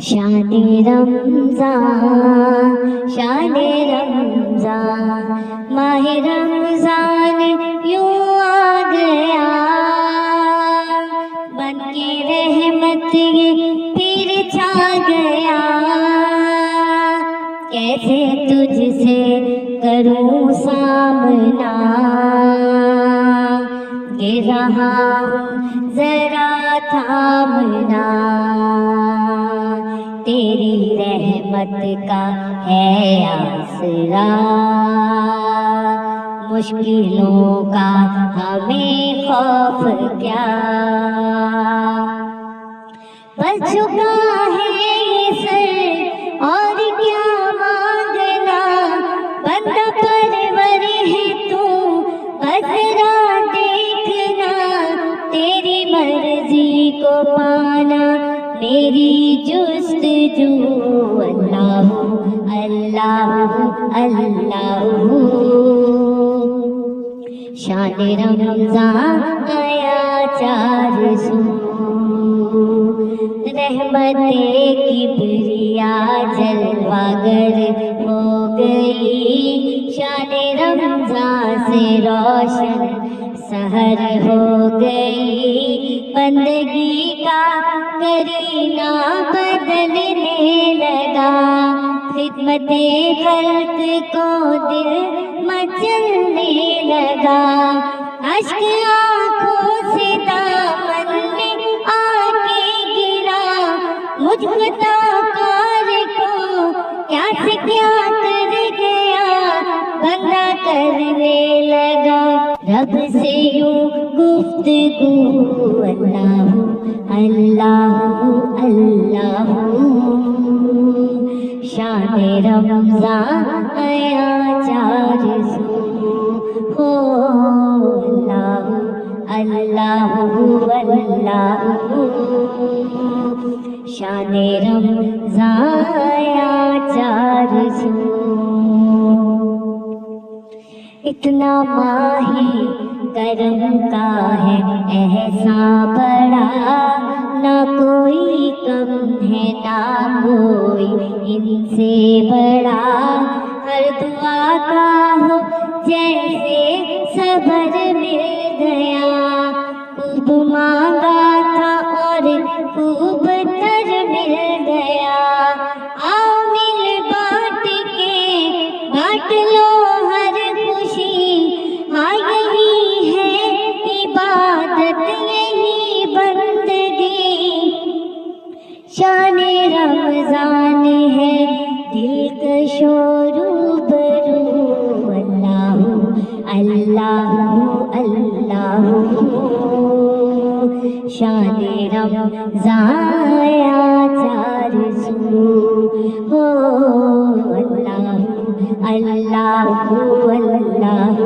شان رمضان شان رمضان ماہ رمضان یوں آ گیا، بن کے رحمت یہ پھر چھا گیا، کیسے تجھ سے کروں سامنا، گر رہا ہوں ذرا تھامنا، تیری رحمت کا ہے آسرا، مشکلوں کا ہمیں خوف کیا، بس جھکا ہے یہ سر اور کیا مانگنا، بندہ پرور ہے تو بس ذرا دیکھنا، تیری مرضی کو پانا میری جستجو، اللہ اللہ اللہ، شان رمضان آیا چار سو، رحمت کبریا جلوہ گر ہو گئی، شان رمضان سے روشن سحر ہو گئی، بندگی کا کرینہ بدلنے لگا، خدمت خلق کو دل مچلنے لگا، اشک آنکھوں سے دامن میں آ کے گرا، مجھ خطا کار کو کیا سے کیا کر گیا، بندہ کرنے لگا رب سے یوں گفتگو، اللہ اللہ اللہ، شان رمضان آیا چار سو، ہو اللہ اللہ اللہ، شان رمضان آیا چار سو، اتنا ماہی کرم کا ہے احسان بڑا، نہ کوئی کم ہے نہ کوئی ان سے بڑا، ہر دعا کا ہو جیسے صبر مل گیا، خوب مانگا تھا اور خوب تر مل گیا، آؤ مل بانٹ کے بانٹ لو ہر خوشی، ہاں یہی ہے عبادت یہی بندگی، شان رمضان ہے دلکش و روبرو، اللہ اللہ اللہ، شان رمضان آیا چار سو، ہو اللہ اللہ اللہ،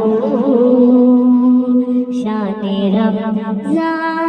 شان رمضان